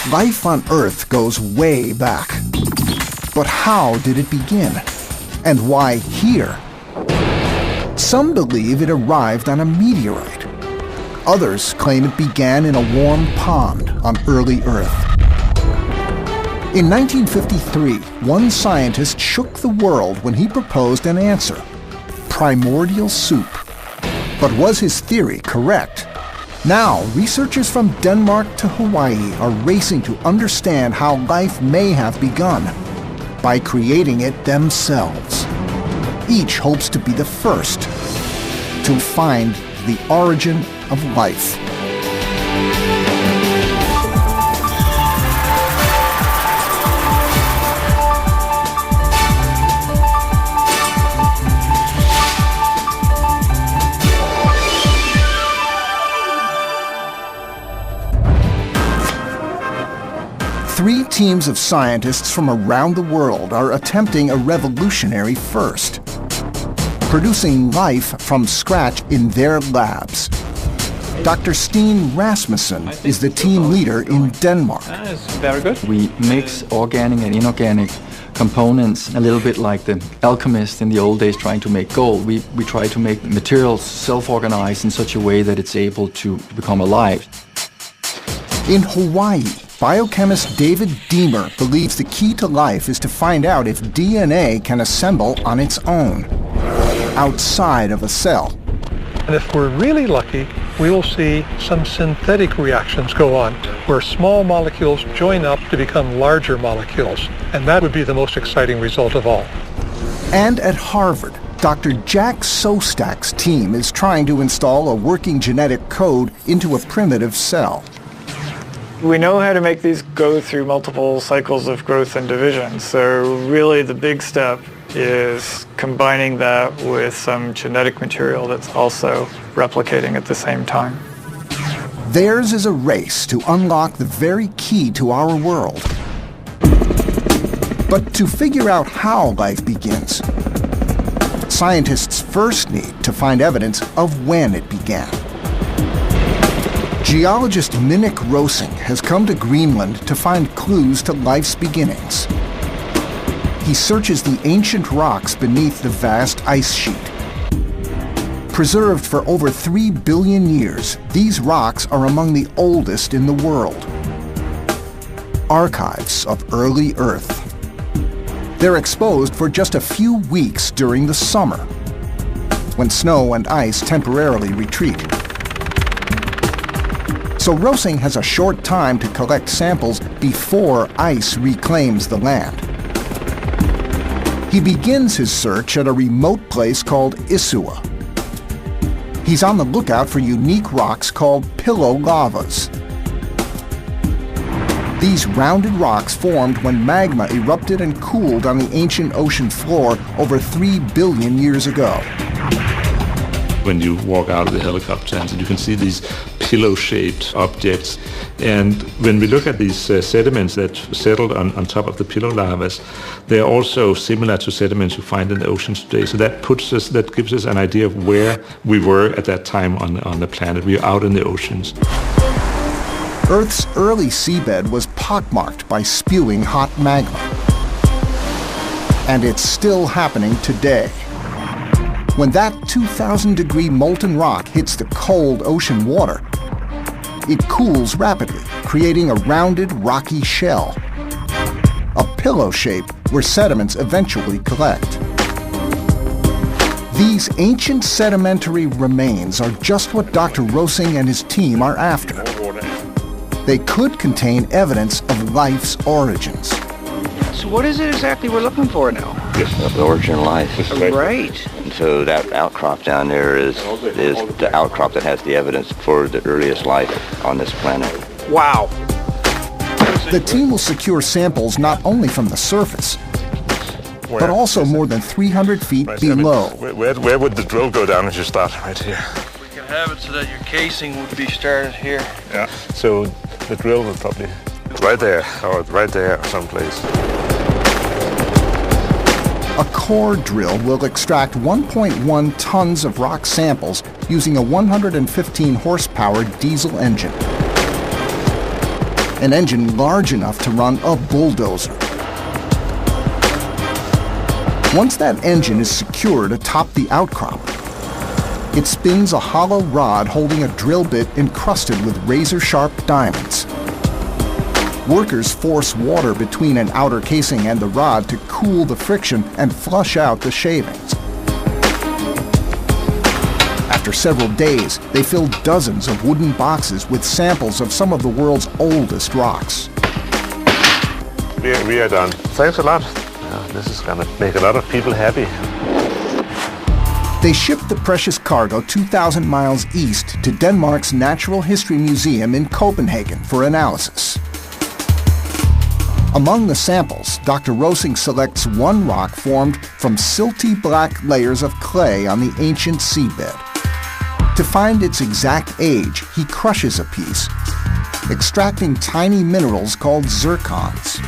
Life on Earth goes way back. But how did it begin? And why here? Some believe it arrived on a meteorite. Others claim it began in a warm pond on early Earth. In 1953, one scientist shook the world when he proposed an answer: primordial soup. But was his theory correct? Now, researchers from Denmark to Hawaii are racing to understand how life may have begun by creating it themselves. Each hopes to be the first to find the origin of life. Three teams of scientists from around the world are attempting a revolutionary first: producing life from scratch in their labs. Dr. Steen Rasmussen is the team leader in Denmark. That is very good. We mix organic and inorganic components, a little bit like the alchemist in the old days trying to make gold. We try to make materials self-organize in such a way that it's able to become alive. In Hawaii, biochemist David Deemer believes the key to life is to find out if DNA can assemble on its own, outside of a cell. And if we're really lucky, we will see some synthetic reactions go on, where small molecules join up to become larger molecules. And that would be the most exciting result of all. And at Harvard, Dr. Jack Sostak's team is trying to install a working genetic code into a primitive cell. We know how to make these go through multiple cycles of growth and division. So really the big step is combining that with some genetic material that's also replicating at the same time. Theirs is a race to unlock the very key to our world. But to figure out how life begins, scientists first need to find evidence of when it began. Geologist Minnick Rosing has come to Greenland to find clues to life's beginnings. He searches the ancient rocks beneath the vast ice sheet. Preserved for over 3 billion years, these rocks are among the oldest in the world. Archives of early Earth. They're exposed for just a few weeks during the summer, when snow and ice temporarily retreat. So Rosing has a short time to collect samples before ice reclaims the land. He begins his search at a remote place called Isua. He's on the lookout for unique rocks called pillow lavas. These rounded rocks formed when magma erupted and cooled on the ancient ocean floor over 3 billion years ago. When you walk out of the helicopter and you can see these pillow-shaped objects. And when we look at these sediments that settled on top of the pillow lavas, they are also similar to sediments you find in the oceans today. So that gives us an idea of where we were at that time on the planet. We are out in the oceans. Earth's early seabed was pockmarked by spewing hot magma. And it's still happening today. When that 2,000-degree molten rock hits the cold ocean water, it cools rapidly, creating a rounded, rocky shell, a pillow shape where sediments eventually collect. These ancient sedimentary remains are just what Dr. Rosing and his team are after. They could contain evidence of life's origins. So what is it exactly we're looking for now? The origin of life. Right. And so that outcrop down there is the outcrop that has the evidence for the earliest life on this planet. Wow. The team will secure samples not only from the surface, but also more than 300 feet below. Where would the drill go down if you start right here? We can have it so that your casing would be started here. Yeah. So the drill would probably right there or someplace. A core drill will extract 1.1 tons of rock samples using a 115 horsepower diesel engine. an engine large enough to run a bulldozer. Once that engine is secured atop the outcrop, it spins a hollow rod holding a drill bit encrusted with razor-sharp diamonds. Workers force water between an outer casing and the rod to cool the friction and flush out the shavings. After several days, they fill dozens of wooden boxes with samples of some of the world's oldest rocks. We are done. Thanks a lot. This is going to make a lot of people happy. They shipped the precious cargo 2,000 miles east to Denmark's Natural History Museum in Copenhagen for analysis. Among the samples, Dr. Rosing selects one rock formed from silty black layers of clay on the ancient seabed. To find its exact age, he crushes a piece, extracting tiny minerals called zircons.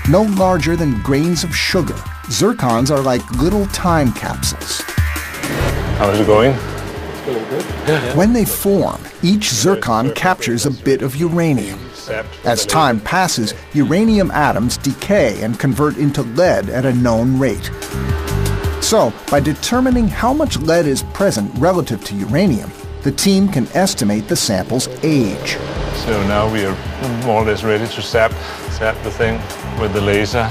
No larger than grains of sugar, zircons are like little time capsules. How is it going? When they form, each zircon captures a bit of uranium. As time passes, uranium atoms decay and convert into lead at a known rate. So, by determining how much lead is present relative to uranium, the team can estimate the sample's age. So now we are more or less ready to sap the thing with the laser.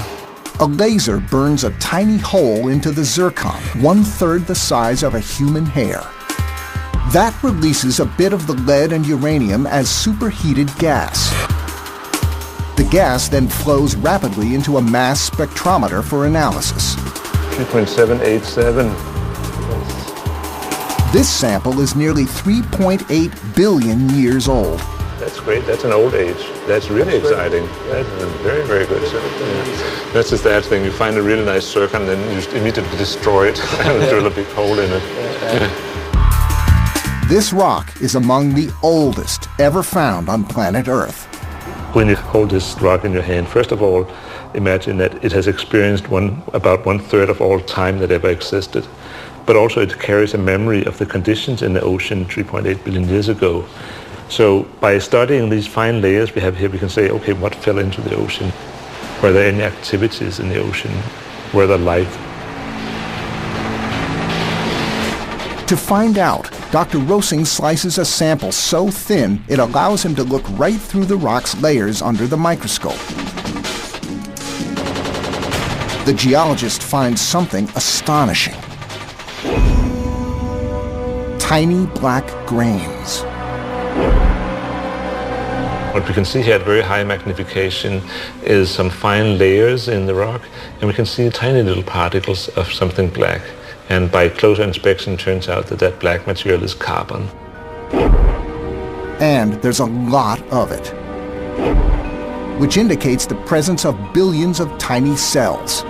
A laser burns a tiny hole into the zircon, 1/3 the size of a human hair. That releases a bit of the lead and uranium as superheated gas. The gas then flows rapidly into a mass spectrometer for analysis. 3.787. This sample is nearly 3.8 billion years old. That's great. That's an old age. That's really exciting. That's very, very good. Yeah. That's the sad thing. You find a really nice zircon and then you immediately destroy it and drill a big hole in it. This rock is among the oldest ever found on planet Earth. When you hold this rock in your hand, first of all, imagine that it has experienced about 1/3 of all time that ever existed. But also it carries a memory of the conditions in the ocean 3.8 billion years ago. So by studying these fine layers we have here, we can say, okay, what fell into the ocean? Were there any activities in the ocean? Were there life? To find out, Dr. Rosing slices a sample so thin it allows him to look right through the rock's layers under the microscope. The geologist finds something astonishing. Tiny black grains. What we can see here at very high magnification is some fine layers in the rock, and we can see tiny little particles of something black. And by closer inspection, it turns out that that black material is carbon. And there's a lot of it, which indicates the presence of billions of tiny cells.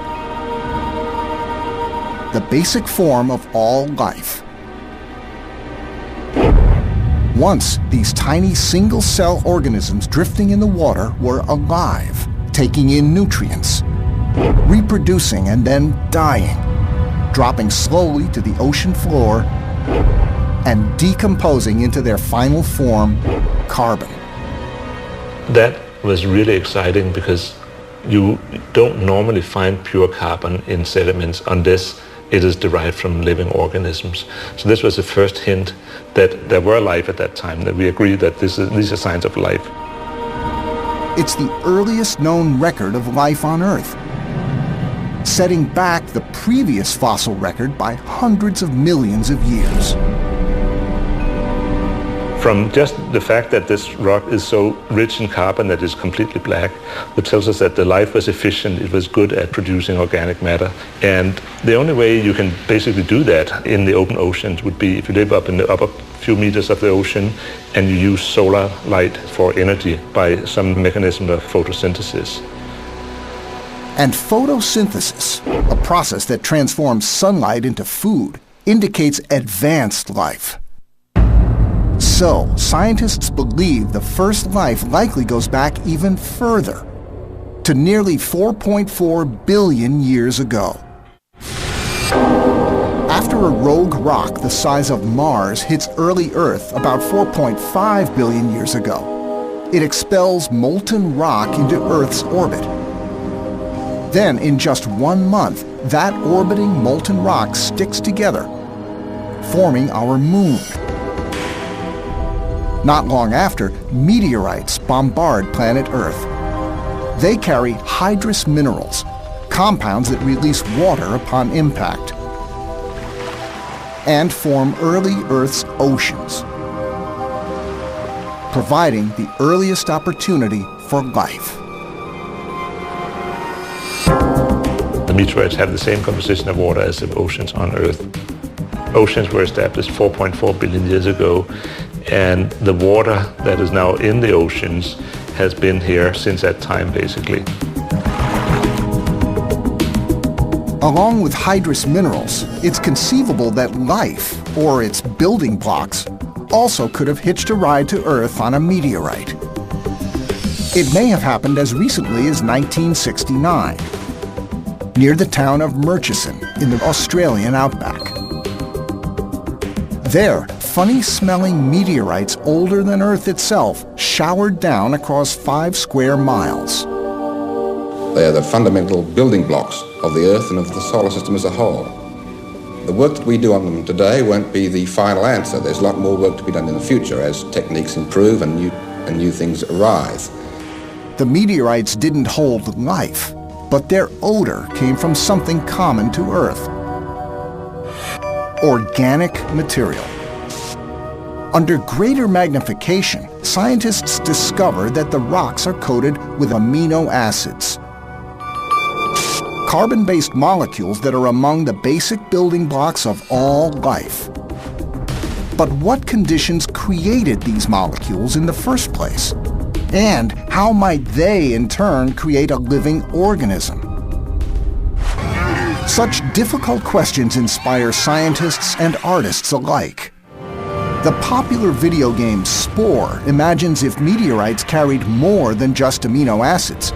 The basic form of all life. Once, these tiny single-cell organisms drifting in the water were alive, taking in nutrients, reproducing and then dying, dropping slowly to the ocean floor and decomposing into their final form, carbon. That was really exciting because you don't normally find pure carbon in sediments unless it is derived from living organisms. So this was the first hint that there were life at that time, that we agree that these are signs of life. It's the earliest known record of life on Earth, setting back the previous fossil record by hundreds of millions of years. From just the fact that this rock is so rich in carbon that it's completely black, it tells us that the life was efficient, it was good at producing organic matter. And the only way you can basically do that in the open oceans would be if you live up in the upper few meters of the ocean and you use solar light for energy by some mechanism of photosynthesis. And photosynthesis, a process that transforms sunlight into food, indicates advanced life. So, scientists believe the first life likely goes back even further, to nearly 4.4 billion years ago. After a rogue rock the size of Mars hits early Earth about 4.5 billion years ago, it expels molten rock into Earth's orbit. Then, in just 1 month, that orbiting molten rock sticks together, forming our moon. Not long after, meteorites bombard planet Earth. They carry hydrous minerals, compounds that release water upon impact, and form early Earth's oceans, providing the earliest opportunity for life. The meteorites have the same composition of water as the oceans on Earth. Oceans were established 4.4 billion years ago, and the water that is now in the oceans has been here since that time, basically. Along with hydrous minerals, it's conceivable that life, or its building blocks, also could have hitched a ride to Earth on a meteorite. It may have happened as recently as 1969, near the town of Murchison in the Australian outback. There, funny-smelling meteorites older than Earth itself showered down across 5 square miles. They are the fundamental building blocks of the Earth and of the solar system as a whole. The work that we do on them today won't be the final answer. There's a lot more work to be done in the future as techniques improve and new things arise. The meteorites didn't hold life, but their odor came from something common to Earth: organic material. Under greater magnification, scientists discovered that the rocks are coated with amino acids, carbon-based molecules that are among the basic building blocks of all life. But what conditions created these molecules in the first place? And how might they, in turn, create a living organism? Such difficult questions inspire scientists and artists alike. The popular video game Spore imagines if meteorites carried more than just amino acids,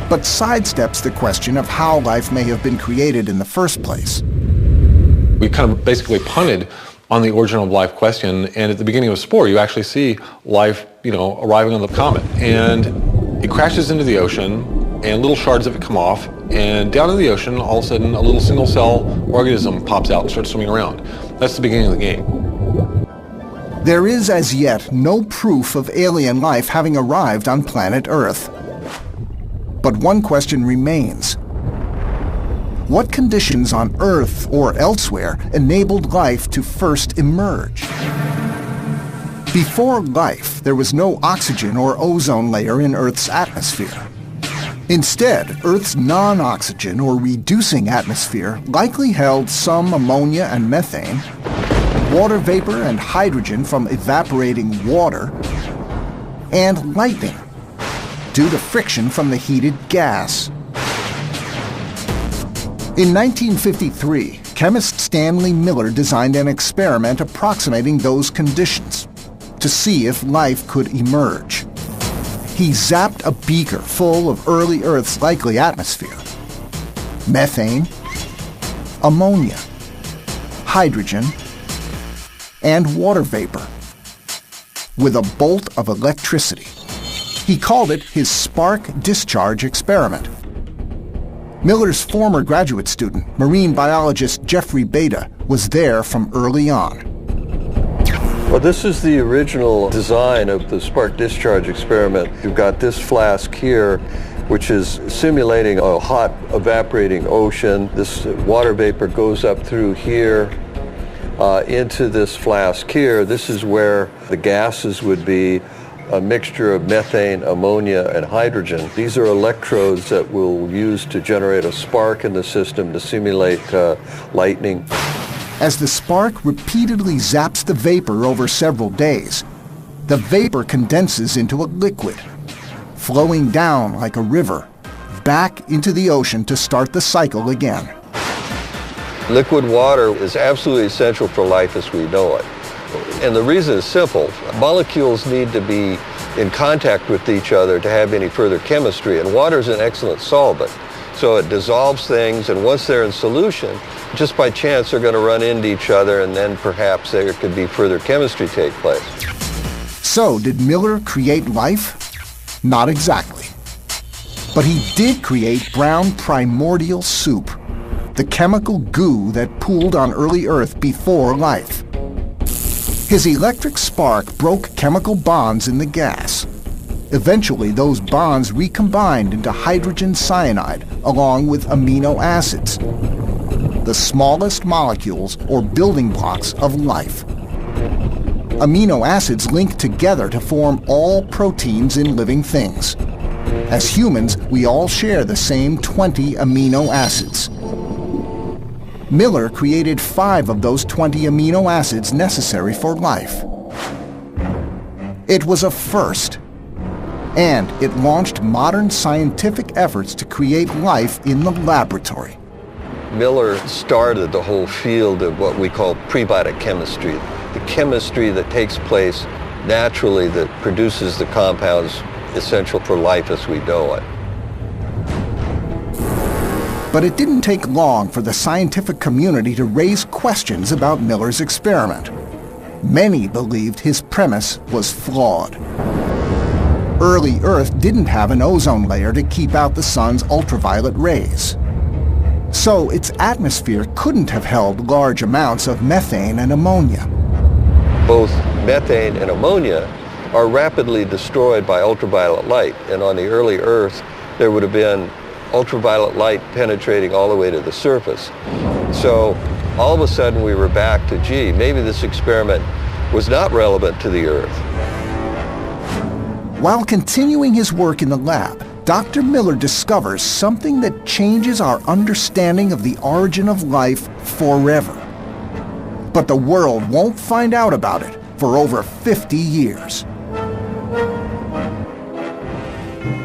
but sidesteps the question of how life may have been created in the first place. We kind of basically punted on the origin of life question, and at the beginning of Spore, you actually see life, arriving on the comet, and it crashes into the ocean, and little shards of it come off, and down in the ocean, all of a sudden, a little single-cell organism pops out and starts swimming around. That's the beginning of the game. There is as yet no proof of alien life having arrived on planet Earth. But one question remains. What conditions on Earth or elsewhere enabled life to first emerge? Before life, there was no oxygen or ozone layer in Earth's atmosphere. Instead, Earth's non-oxygen or reducing atmosphere likely held some ammonia and methane, water vapor and hydrogen from evaporating water, and lightning due to friction from the heated gas. In 1953, chemist Stanley Miller designed an experiment approximating those conditions to see if life could emerge. He zapped a beaker full of early Earth's likely atmosphere: methane, ammonia, hydrogen, and water vapor, with a bolt of electricity. He called it his spark discharge experiment. Miller's former graduate student, marine biologist Jeffrey Beta, was there from early on. Well, this is the original design of the spark discharge experiment. You've got this flask here, which is simulating a hot evaporating ocean. This water vapor goes up through here into this flask here. This is where the gases would be, a mixture of methane, ammonia, and hydrogen. These are electrodes that we'll use to generate a spark in the system to simulate lightning. As the spark repeatedly zaps the vapor over several days, the vapor condenses into a liquid, flowing down like a river, back into the ocean to start the cycle again. Liquid water is absolutely essential for life as we know it. And the reason is simple. Molecules need to be in contact with each other to have any further chemistry, and water is an excellent solvent. So it dissolves things, and once they're in solution, just by chance they're going to run into each other, and then perhaps there could be further chemistry take place. So, did Miller create life? Not exactly. But he did create brown primordial soup, the chemical goo that pooled on early Earth before life. His electric spark broke chemical bonds in the gas. Eventually, those bonds recombined into hydrogen cyanide along with amino acids, the smallest molecules or building blocks of life. Amino acids link together to form all proteins in living things. As humans, we all share the same 20 amino acids. Miller created 5 of those 20 amino acids necessary for life. It was a first, and it launched modern scientific efforts to create life in the laboratory. Miller started the whole field of what we call prebiotic chemistry, the chemistry that takes place naturally that produces the compounds essential for life as we know it. But it didn't take long for the scientific community to raise questions about Miller's experiment. Many believed his premise was flawed. Early Earth didn't have an ozone layer to keep out the sun's ultraviolet rays. So its atmosphere couldn't have held large amounts of methane and ammonia. Both methane and ammonia are rapidly destroyed by ultraviolet light, and on the early Earth there would have been ultraviolet light penetrating all the way to the surface. So all of a sudden we were back to, gee, maybe this experiment was not relevant to the Earth. While continuing his work in the lab, Dr. Miller discovers something that changes our understanding of the origin of life forever. But the world won't find out about it for over 50 years.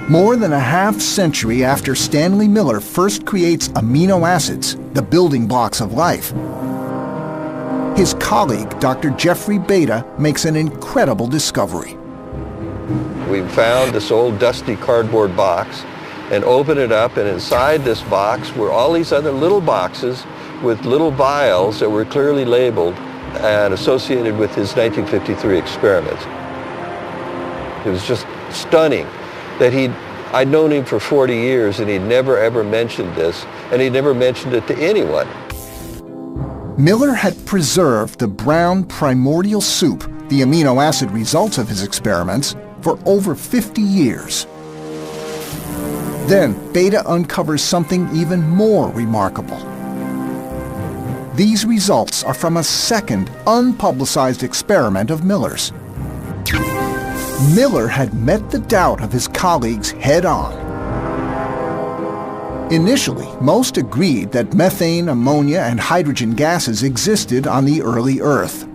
More than a half-century after Stanley Miller first creates amino acids, the building blocks of life, his colleague, Dr. Jeffrey Beta, makes an incredible discovery. We found this old dusty cardboard box and opened it up, and inside this box were all these other little boxes with little vials that were clearly labeled and associated with his 1953 experiments. It was just stunning that I'd known him for 40 years and he'd never ever mentioned this, and he'd never mentioned it to anyone. Miller had preserved the brown primordial soup, the amino acid results of his experiments, for over 50 years. Then Beta uncovers something even more remarkable. These results are from a second, unpublicized experiment of Miller's. Miller had met the doubt of his colleagues head-on. Initially, most agreed that methane, ammonia, and hydrogen gases existed on the early Earth.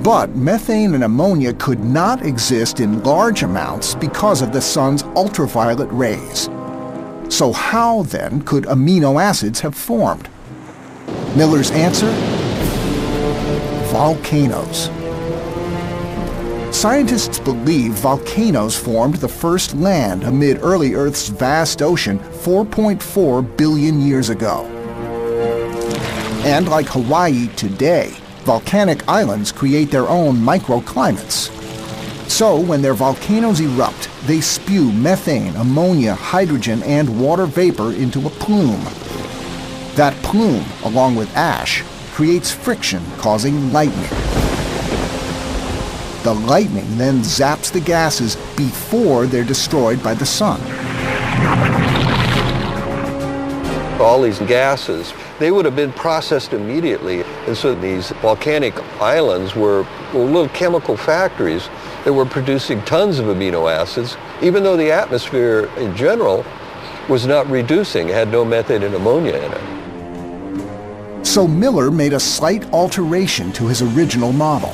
But methane and ammonia could not exist in large amounts because of the sun's ultraviolet rays. So how, then, could amino acids have formed? Miller's answer? Volcanoes. Scientists believe volcanoes formed the first land amid early Earth's vast ocean 4.4 billion years ago. And like Hawaii today, volcanic islands create their own microclimates. So when their volcanoes erupt, they spew methane, ammonia, hydrogen, and water vapor into a plume. That plume, along with ash, creates friction, causing lightning. The lightning then zaps the gases before they're destroyed by the sun. All these gases, they would have been processed immediately. And so these volcanic islands were little chemical factories that were producing tons of amino acids, even though the atmosphere in general was not reducing, it had no methane and ammonia in it. So Miller made a slight alteration to his original model.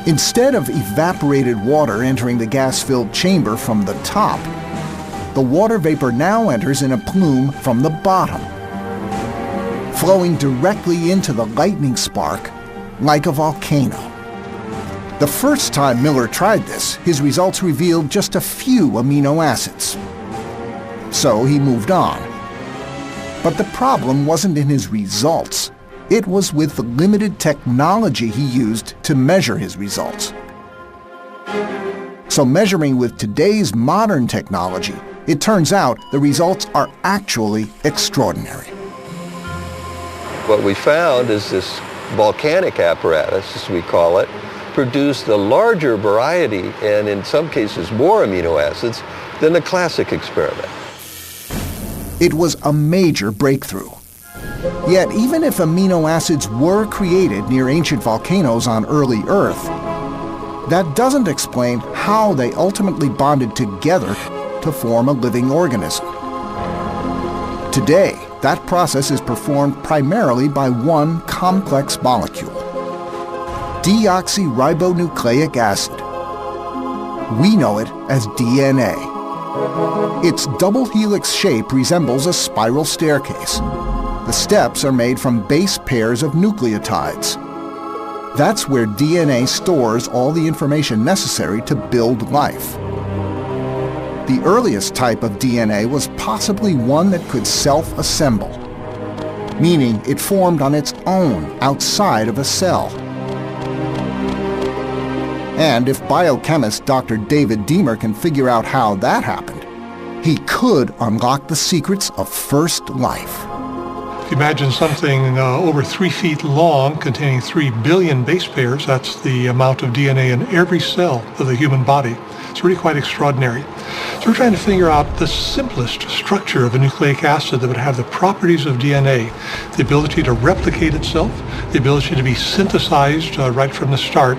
Instead of evaporated water entering the gas-filled chamber from the top, the water vapor now enters in a plume from the bottom, flowing directly into the lightning spark like a volcano. The first time Miller tried this, his results revealed just a few amino acids. So he moved on. But the problem wasn't in his results. It was with the limited technology he used to measure his results. So measuring with today's modern technology, it turns out the results are actually extraordinary. What we found is this volcanic apparatus, as we call it, produced a larger variety and in some cases more amino acids than the classic experiment. It was a major breakthrough. Yet even if amino acids were created near ancient volcanoes on early Earth, that doesn't explain how they ultimately bonded together to form a living organism. Today, that process is performed primarily by one complex molecule, deoxyribonucleic acid. We know it as DNA. Its double helix shape resembles a spiral staircase. The steps are made from base pairs of nucleotides. That's where DNA stores all the information necessary to build life. The earliest type of DNA was possibly one that could self-assemble, meaning it formed on its own outside of a cell. And if biochemist Dr. David Deamer can figure out how that happened, he could unlock the secrets of first life. If you imagine something over 3 feet long containing 3 billion base pairs, that's the amount of DNA in every cell of the human body. It's really quite extraordinary. So we're trying to figure out the simplest structure of a nucleic acid that would have the properties of DNA, the ability to replicate itself, the ability to be synthesized right from the start.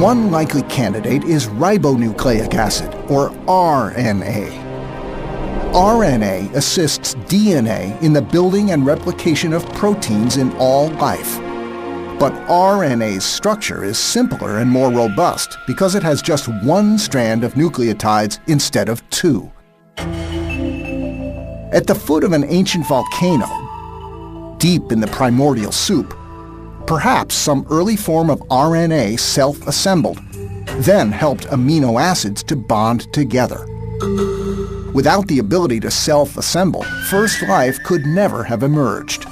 One likely candidate is ribonucleic acid, or RNA. RNA assists DNA in the building and replication of proteins in all life. But RNA's structure is simpler and more robust because it has just one strand of nucleotides instead of 2. At the foot of an ancient volcano, deep in the primordial soup, perhaps some early form of RNA self-assembled, then helped amino acids to bond together. Without the ability to self-assemble, first life could never have emerged.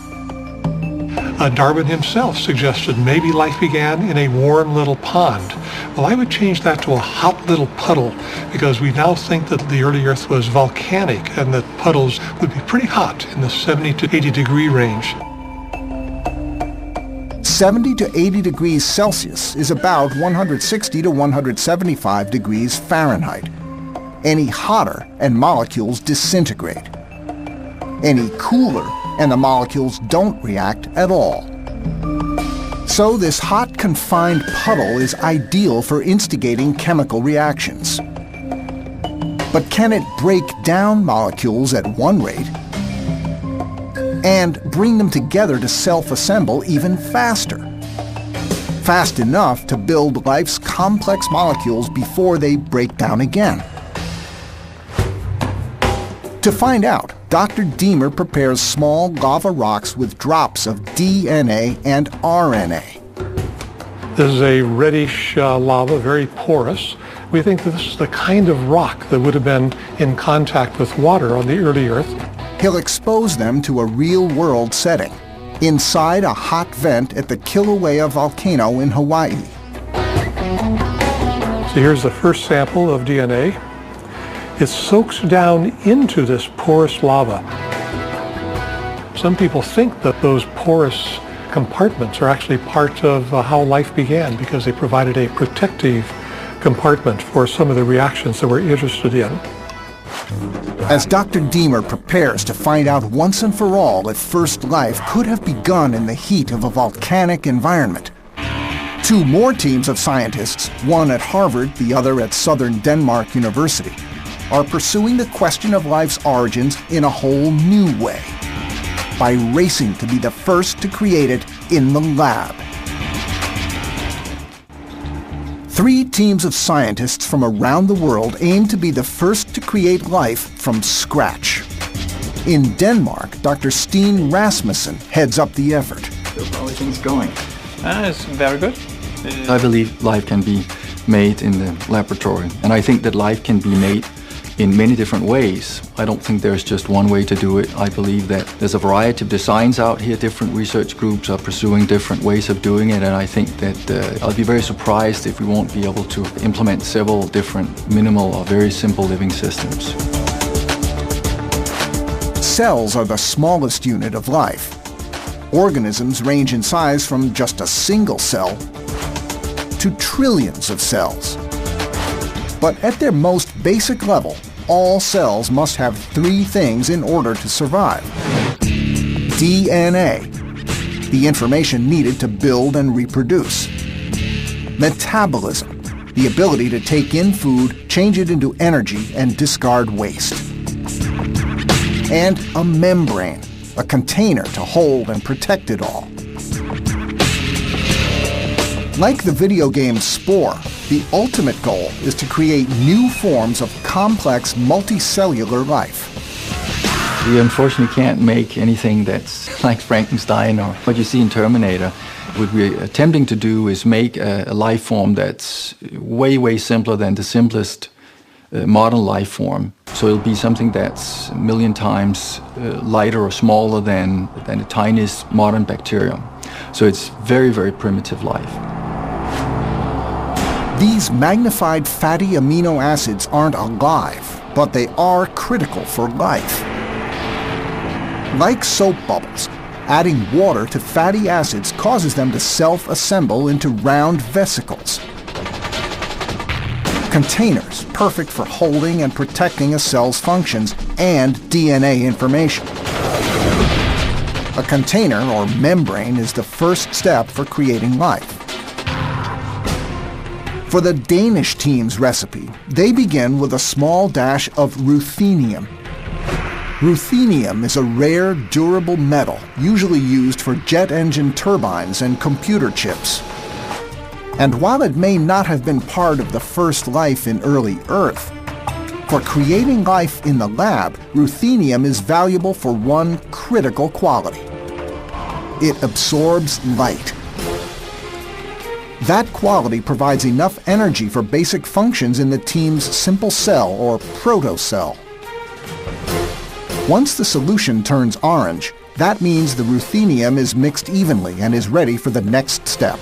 Darwin himself suggested maybe life began in a warm little pond. Well, I would change that to a hot little puddle, because we now think that the early Earth was volcanic and that puddles would be pretty hot in the 70 to 80 degree range. 70 to 80 degrees Celsius is about 160 to 175 degrees Fahrenheit. Any hotter and molecules disintegrate. Any cooler and the molecules don't react at all. So this hot, confined puddle is ideal for instigating chemical reactions. But can it break down molecules at one rate and bring them together to self-assemble even faster? Fast enough to build life's complex molecules before they break down again. To find out, Dr. Deamer prepares small lava rocks with drops of DNA and RNA. This is a reddish lava, very porous. We think that this is the kind of rock that would have been in contact with water on the early Earth. He'll expose them to a real-world setting, inside a hot vent at the Kilauea volcano in Hawaii. So here's the first sample of DNA. It soaks down into this porous lava. Some people think that those porous compartments are actually part of how life began, because they provided a protective compartment for some of the reactions that we're interested in. As Dr. Deamer prepares to find out once and for all if first life could have begun in the heat of a volcanic environment, 2 more teams of scientists, one at Harvard, the other at Southern Denmark University, are pursuing the question of life's origins in a whole new way, by racing to be the first to create it in the lab. 3 teams of scientists from around the world aim to be the first to create life from scratch. In Denmark, Dr. Steen Rasmussen heads up the effort. How are things going? It's very good. I believe life can be made in the laboratory, and I think that life can be made in many different ways. I don't think there's just one way to do it. I believe that there's a variety of designs out here. Different research groups are pursuing different ways of doing it, and I think that I'll be very surprised if we won't be able to implement several different minimal or very simple living systems. Cells are the smallest unit of life. Organisms range in size from just a single cell to trillions of cells. But at their most basic level, all cells must have three things in order to survive. DNA, the information needed to build and reproduce. Metabolism, the ability to take in food, change it into energy, and discard waste. And a membrane, a container to hold and protect it all. Like the video game Spore, the ultimate goal is to create new forms of complex multicellular life. We unfortunately can't make anything that's like Frankenstein or what you see in Terminator. What we're attempting to do is make a life form that's way, way simpler than the simplest modern life form. So it'll be something that's a million times lighter or smaller than the tiniest modern bacterium. So it's very, very primitive life. These magnified fatty amino acids aren't alive, but they are critical for life. Like soap bubbles, adding water to fatty acids causes them to self-assemble into round vesicles. Containers perfect for holding and protecting a cell's functions and DNA information. A container or membrane is the first step for creating life. For the Danish team's recipe, they begin with a small dash of ruthenium. Ruthenium is a rare, durable metal usually used for jet engine turbines and computer chips. And while it may not have been part of the first life in early Earth, for creating life in the lab, ruthenium is valuable for one critical quality. It absorbs light. That quality provides enough energy for basic functions in the team's simple cell or protocell. Once the solution turns orange, that means the ruthenium is mixed evenly and is ready for the next step.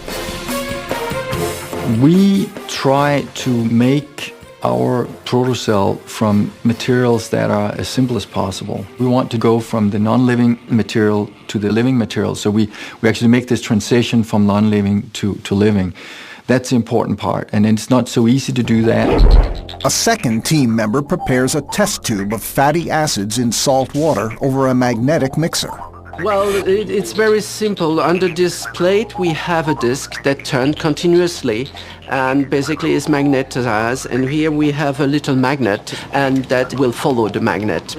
We try to make our protocell from materials that are as simple as possible. We want to go from the non-living material to the living material, so we actually make this transition from non-living to living. That's the important part, and it's not so easy to do that. A second team member prepares a test tube of fatty acids in salt water over a magnetic mixer. Well, it's very simple. Under this plate we have a disc that turns continuously and basically is magnetized, and here we have a little magnet and that will follow the magnet.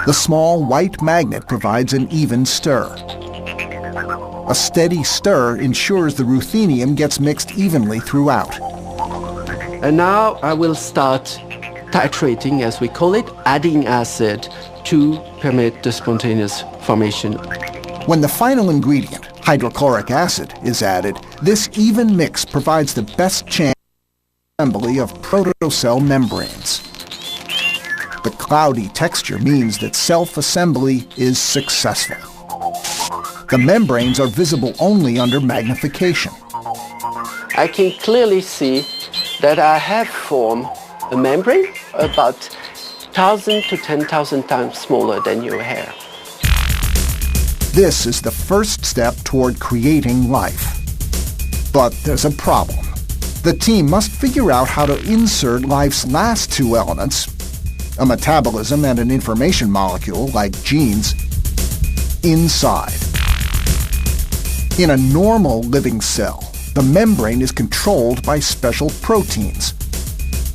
The small white magnet provides an even stir. A steady stir ensures the ruthenium gets mixed evenly throughout. And now I will start titrating, as we call it, adding acid to permit the spontaneous formation. When the final ingredient, hydrochloric acid, is added, this even mix provides the best chance of assembly of protocell membranes. The cloudy texture means that self-assembly is successful. The membranes are visible only under magnification. I can clearly see that I have formed a membrane about 1,000 to 10,000 times smaller than your hair. This is the first step toward creating life. But there's a problem. The team must figure out how to insert life's last two elements, a metabolism and an information molecule like genes, inside. In a normal living cell, the membrane is controlled by special proteins,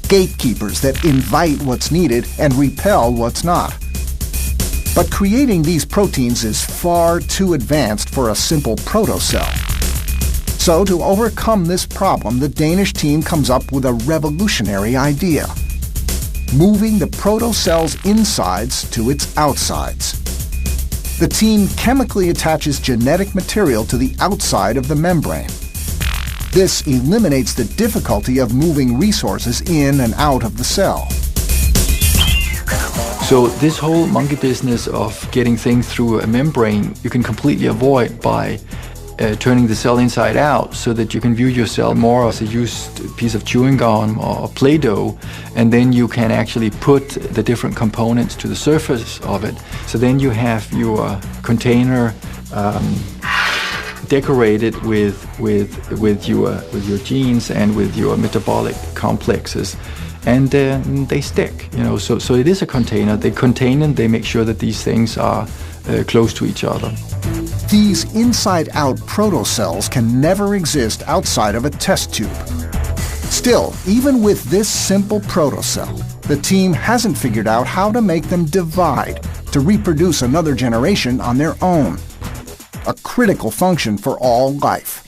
gatekeepers that invite what's needed and repel what's not. But creating these proteins is far too advanced for a simple protocell. So to overcome this problem, the Danish team comes up with a revolutionary idea: moving the protocell's insides to its outsides. The team chemically attaches genetic material to the outside of the membrane. This eliminates the difficulty of moving resources in and out of the cell. So this whole monkey business of getting things through a membrane, you can completely avoid by turning the cell inside out, so that you can view your cell more as a used piece of chewing gum or Play-Doh, and then you can actually put the different components to the surface of it. So then you have your container decorated with your genes and with your metabolic complexes, and they stick. So it is a container. They contain and they make sure that these things are close to each other. These inside-out protocells can never exist outside of a test tube. Still, even with this simple protocell, the team hasn't figured out how to make them divide to reproduce another generation on their own. A critical function for all life.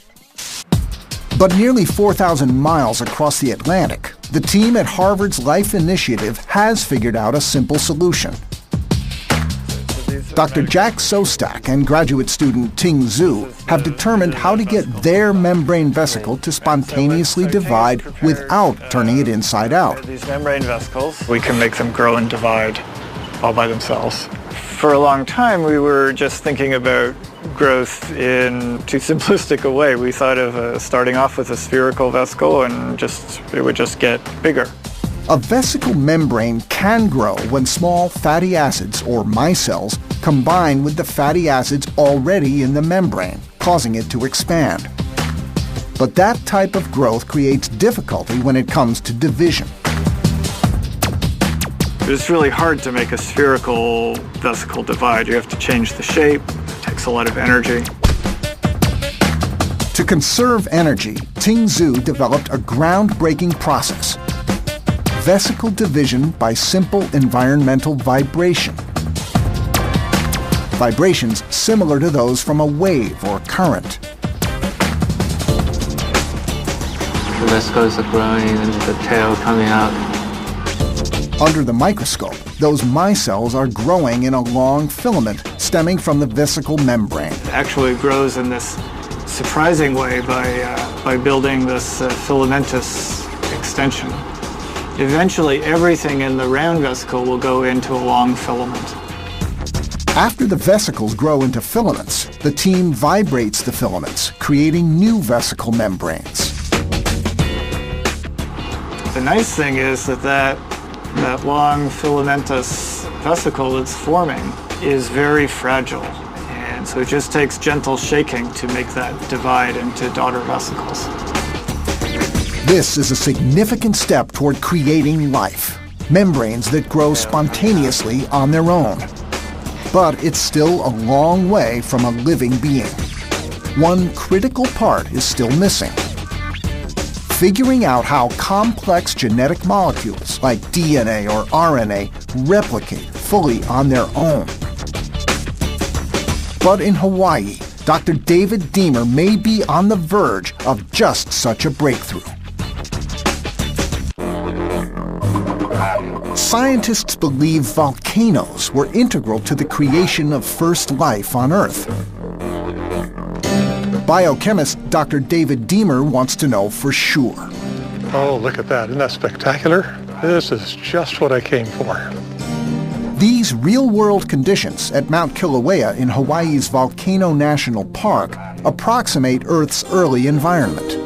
But nearly 4,000 miles across the Atlantic, the team at Harvard's Life Initiative has figured out a simple solution. Dr. Jack Sostak and graduate student Ting Zhu have determined how to get their membrane vesicle to spontaneously divide without turning it inside out. These membrane vesicles, we can make them grow and divide all by themselves. For a long time, we were just thinking about growth in too simplistic a way. We thought of starting off with a spherical vesicle and it would just get bigger. A vesicle membrane can grow when small fatty acids, or micelles, combine with the fatty acids already in the membrane, causing it to expand. But that type of growth creates difficulty when it comes to division. It's really hard to make a spherical vesicle divide. You have to change the shape. It takes a lot of energy. To conserve energy, Ting Zhu developed a groundbreaking process. Vesicle division by simple environmental vibration. Vibrations similar to those from a wave or current. The vesicles are growing and the tail coming out. Under the microscope, those micelles are growing in a long filament stemming from the vesicle membrane. It actually grows in this surprising way by building this filamentous extension. Eventually, everything in the round vesicle will go into a long filament. After the vesicles grow into filaments, the team vibrates the filaments, creating new vesicle membranes. The nice thing is that long filamentous vesicle that's forming is very fragile. And so it just takes gentle shaking to make that divide into daughter vesicles. This is a significant step toward creating life, membranes that grow spontaneously on their own. But it's still a long way from a living being. One critical part is still missing. Figuring out how complex genetic molecules like DNA or RNA replicate fully on their own. But in Hawaii, Dr. David Deemer may be on the verge of just such a breakthrough. Scientists believe volcanoes were integral to the creation of first life on Earth. Biochemist Dr. David Deemer wants to know for sure. Oh, look at that. Isn't that spectacular? This is just what I came for. These real-world conditions at Mount Kilauea in Hawaii's Volcano National Park approximate Earth's early environment.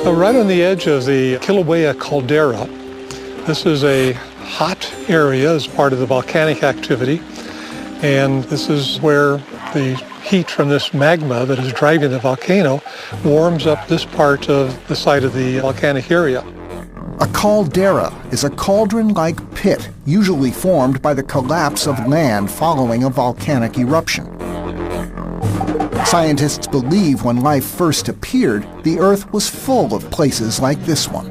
Right on the edge of the Kilauea caldera, this is a hot area as part of the volcanic activity, and this is where the heat from this magma that is driving the volcano warms up this part of the site of the volcanic area. A caldera is a cauldron-like pit usually formed by the collapse of land following a volcanic eruption. Scientists believe when life first appeared, the Earth was full of places like this one.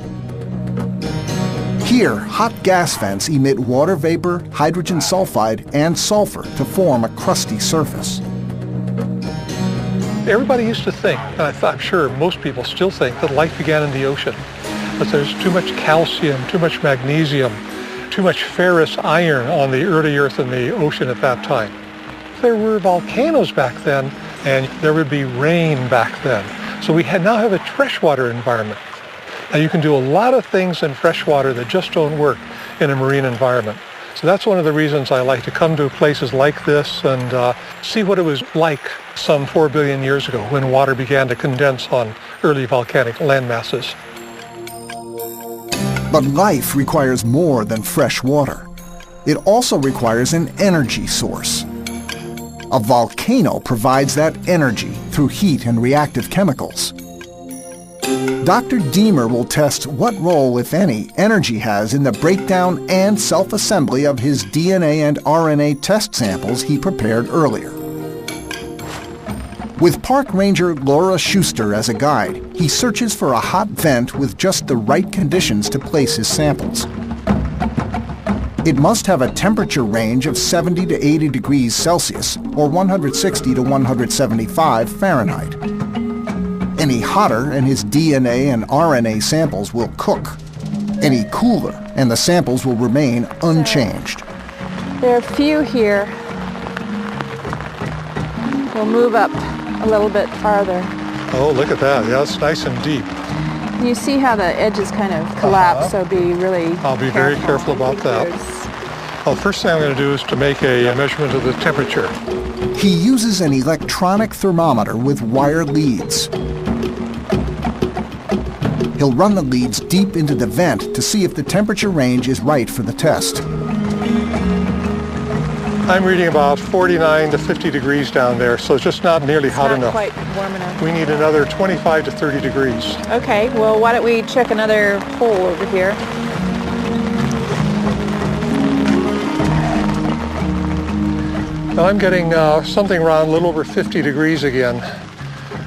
Here, hot gas vents emit water vapor, hydrogen sulfide, and sulfur to form a crusty surface. Everybody used to think, and I'm sure most people still think, that life began in the ocean. But there's too much calcium, too much magnesium, too much ferrous iron on the early Earth and the ocean at that time. There were volcanoes back then, and there would be rain back then. So we now have a freshwater environment. Now you can do a lot of things in freshwater that just don't work in a marine environment. So that's one of the reasons I like to come to places like this and see what it was like some 4 billion years ago when water began to condense on early volcanic land masses. But life requires more than fresh water. It also requires an energy source. A volcano provides that energy through heat and reactive chemicals. Dr. Deamer will test what role, if any, energy has in the breakdown and self-assembly of his DNA and RNA test samples he prepared earlier. With park ranger Laura Schuster as a guide, he searches for a hot vent with just the right conditions to place his samples. It must have a temperature range of 70 to 80 degrees Celsius, or 160 to 175 Fahrenheit. Any hotter and his DNA and RNA samples will cook. Any cooler and the samples will remain unchanged. There are a few here. We'll move up a little bit farther. Oh, look at that. Yeah, it's nice and deep. You see how the edges kind of collapse, so be really I'll be very careful about that. Well, first thing I'm going to do is to make a measurement of the temperature. He uses an electronic thermometer with wire leads. He'll run the leads deep into the vent to see if the temperature range is right for the test. I'm reading about 49 to 50 degrees down there, so it's just not nearly hot enough. Not quite warm enough. We need another 25 to 30 degrees. Okay, well, why don't we check another hole over here? Now I'm getting something around a little over 50 degrees again.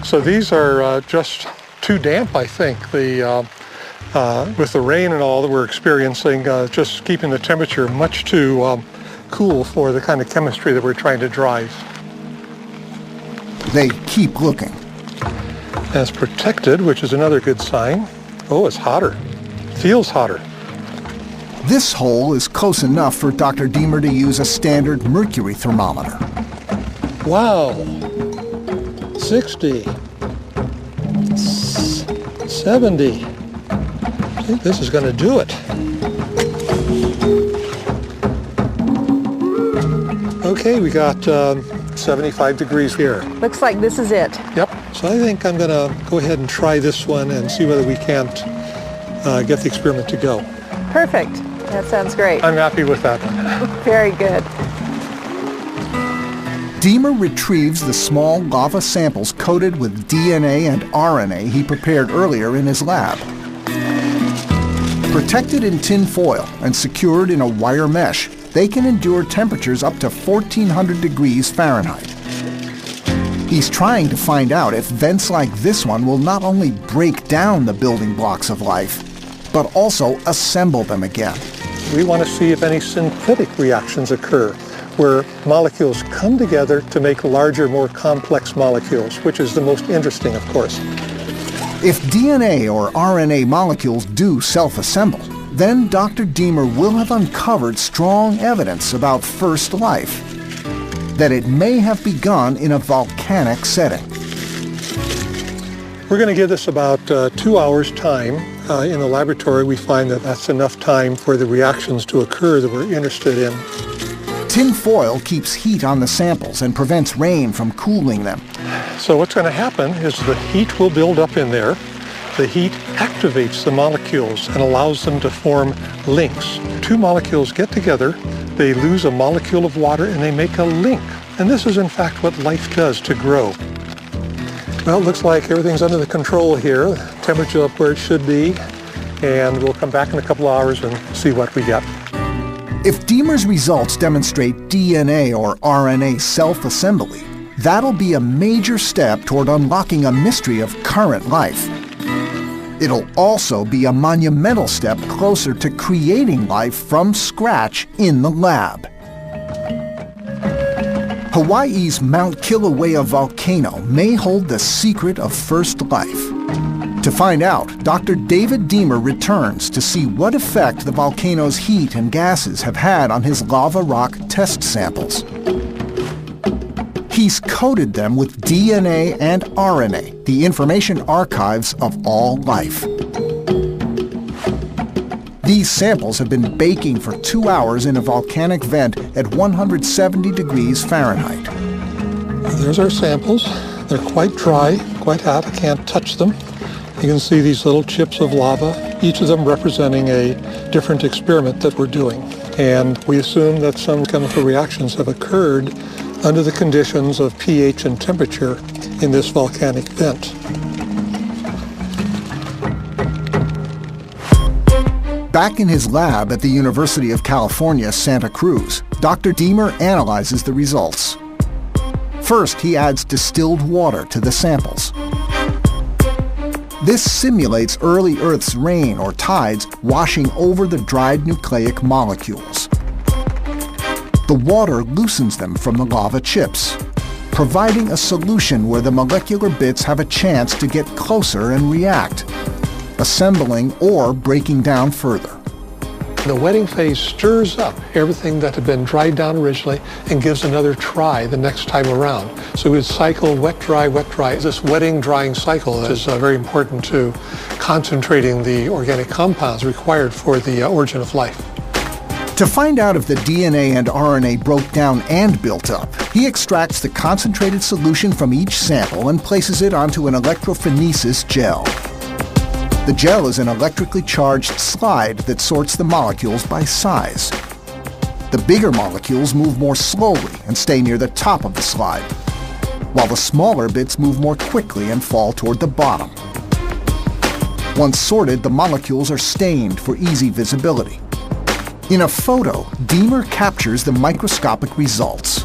So these are just too damp, I think. With the rain and all that we're experiencing, just keeping the temperature much too cool for the kind of chemistry that we're trying to drive. They keep looking. And it's protected, which is another good sign. Oh, it's hotter. Feels hotter. This hole is close enough for Dr. Deamer to use a standard mercury thermometer. Wow. 60. 70. I think this is going to do it. Okay, we got 75 degrees here. Looks like this is it. Yep. So I think I'm going to go ahead and try this one and see whether we can't get the experiment to go. Perfect. That sounds great. I'm happy with that one. Very good. Deamer retrieves the small lava samples coated with DNA and RNA he prepared earlier in his lab. Protected in tin foil and secured in a wire mesh, they can endure temperatures up to 1400 degrees Fahrenheit. He's trying to find out if vents like this one will not only break down the building blocks of life, but also assemble them again. We want to see if any synthetic reactions occur, where molecules come together to make larger, more complex molecules, which is the most interesting, of course. If DNA or RNA molecules do self-assemble, then Dr. Deamer will have uncovered strong evidence about first life, that it may have begun in a volcanic setting. We're going to give this about 2 hours' time. In the laboratory, we find that that's enough time for the reactions to occur that we're interested in. Tin foil keeps heat on the samples and prevents rain from cooling them. So what's going to happen is the heat will build up in there. The heat activates the molecules and allows them to form links. Two molecules get together, they lose a molecule of water, and they make a link. And this is in fact what life does to grow. Well, it looks like everything's under the control here. Temperature up where it should be, and we'll come back in a couple hours and see what we get. If Deamer's results demonstrate DNA or RNA self-assembly, that'll be a major step toward unlocking a mystery of current life. It'll also be a monumental step closer to creating life from scratch in the lab. Hawaii's Mount Kilauea volcano may hold the secret of first life. To find out, Dr. David Deamer returns to see what effect the volcano's heat and gases have had on his lava rock test samples. He's coated them with DNA and RNA, the information archives of all life. These samples have been baking for 2 hours in a volcanic vent at 170 degrees Fahrenheit. There's our samples. They're quite dry, quite hot. I can't touch them. You can see these little chips of lava, each of them representing a different experiment that we're doing. And we assume that some chemical reactions have occurred under the conditions of pH and temperature in this volcanic vent. Back in his lab at the University of California, Santa Cruz, Dr. Diemer analyzes the results. First, he adds distilled water to the samples. This simulates early Earth's rain or tides washing over the dried nucleic molecules. The water loosens them from the lava chips, providing a solution where the molecular bits have a chance to get closer and react, assembling or breaking down further. The wetting phase stirs up everything that had been dried down originally and gives another try the next time around. So we would cycle wet, dry, wet, dry. This wetting, drying cycle is very important to concentrating the organic compounds required for the origin of life. To find out if the DNA and RNA broke down and built up, he extracts the concentrated solution from each sample and places it onto an electrophoresis gel. The gel is an electrically charged slide that sorts the molecules by size. The bigger molecules move more slowly and stay near the top of the slide, while the smaller bits move more quickly and fall toward the bottom. Once sorted, the molecules are stained for easy visibility. In a photo, Diemer captures the microscopic results.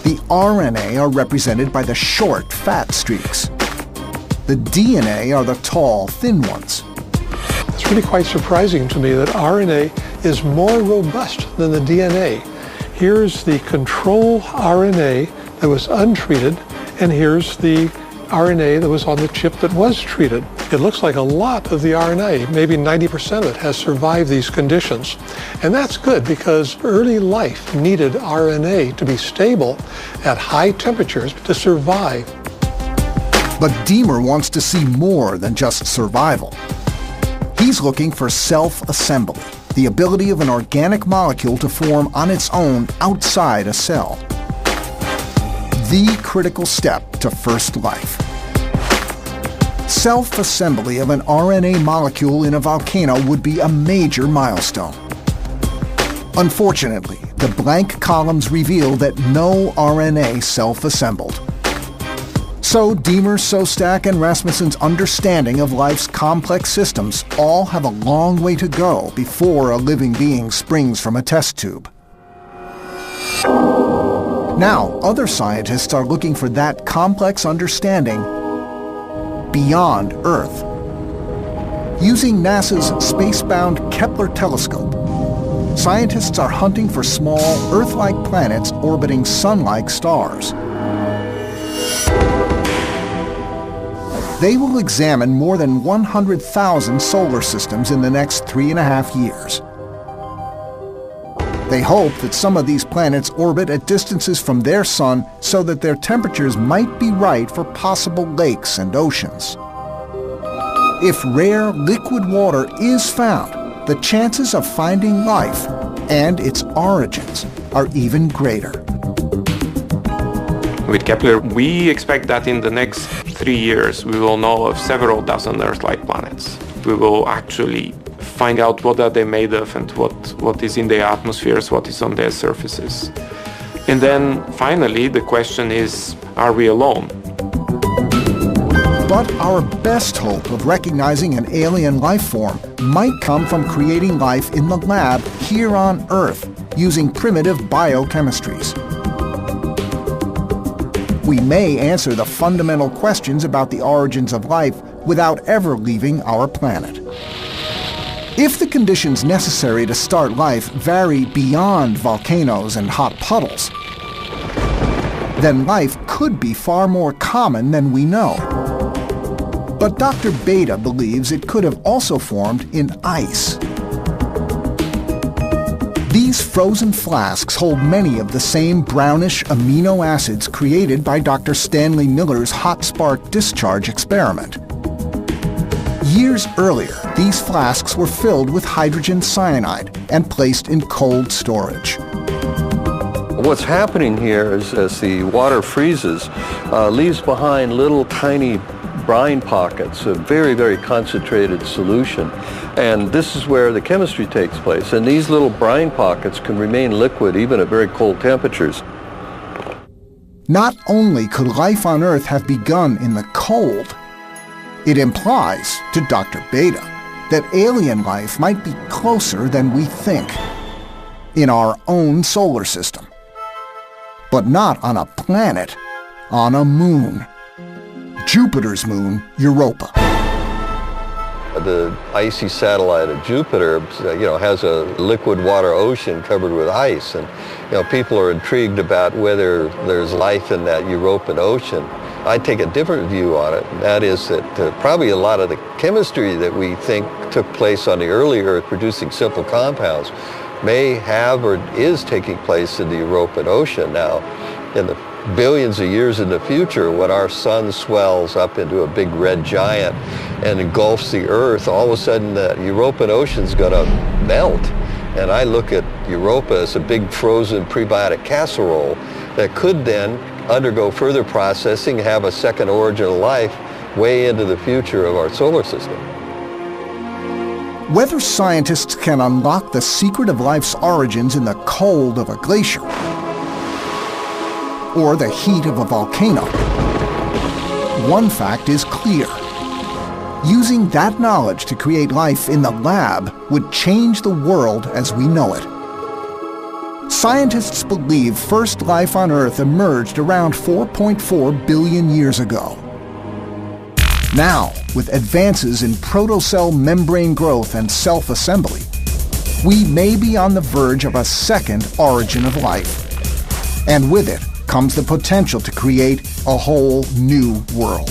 The RNA are represented by the short, fat streaks. The DNA are the tall, thin ones. It's really quite surprising to me that RNA is more robust than the DNA. Here's the control RNA that was untreated, and here's the RNA that was on the chip that was treated. It looks like a lot of the RNA, maybe 90% of it, has survived these conditions. And that's good because early life needed RNA to be stable at high temperatures to survive. But Diemer wants to see more than just survival. He's looking for self-assembly, the ability of an organic molecule to form on its own outside a cell. The critical step to first life. Self-assembly of an RNA molecule in a volcano would be a major milestone. Unfortunately, the blank columns reveal that no RNA self-assembled. So Diemer, Sostak, and Rasmussen's understanding of life's complex systems all have a long way to go before a living being springs from a test tube. Now, other scientists are looking for that complex understanding beyond Earth. Using NASA's space-bound Kepler telescope, scientists are hunting for small, Earth-like planets orbiting Sun-like stars. They will examine more than 100,000 solar systems in the next 3.5 years. They hope that some of these planets orbit at distances from their sun so that their temperatures might be right for possible lakes and oceans. If rare liquid water is found, the chances of finding life and its origins are even greater. With Kepler, we expect that in the next 3 years we will know of several dozen Earth-like planets. We will actually find out what are they made of and what is in their atmospheres, what is on their surfaces. And then finally the question is, are we alone? But our best hope of recognizing an alien life form might come from creating life in the lab here on Earth using primitive biochemistries. We may answer the fundamental questions about the origins of life without ever leaving our planet. If the conditions necessary to start life vary beyond volcanoes and hot puddles, then life could be far more common than we know. But Dr. Beta believes it could have also formed in ice. These These frozen flasks hold many of the same brownish amino acids created by Dr. Stanley Miller's hot spark discharge experiment. Years earlier, these flasks were filled with hydrogen cyanide and placed in cold storage. What's happening here is as the water freezes, leaves behind little tiny brine pockets of very, very concentrated solution. And this is where the chemistry takes place. And these little brine pockets can remain liquid even at very cold temperatures. Not only could life on Earth have begun in the cold, it implies to Dr. Beta that alien life might be closer than we think, in our own solar system. But not on a planet, on a moon. Jupiter's moon, Europa. The icy satellite of Jupiter, has a liquid water ocean covered with ice, and people are intrigued about whether there's life in that European ocean. I take a different view on it, and that is that probably a lot of the chemistry that we think took place on the early Earth producing simple compounds may have or is taking place in the European ocean now. In the billions of years in the future, when our sun swells up into a big red giant and engulfs the Earth, all of a sudden the European ocean's going to melt. And I look at Europa as a big frozen prebiotic casserole that could then undergo further processing, have a second origin of life way into the future of our solar system. Whether scientists can unlock the secret of life's origins in the cold of a glacier or the heat of a volcano, one fact is clear. Using that knowledge to create life in the lab would change the world as we know it. Scientists believe first life on Earth emerged around 4.4 billion years ago. Now, with advances in protocell membrane growth and self-assembly, we may be on the verge of a second origin of life. And with it comes the potential to create a whole new world.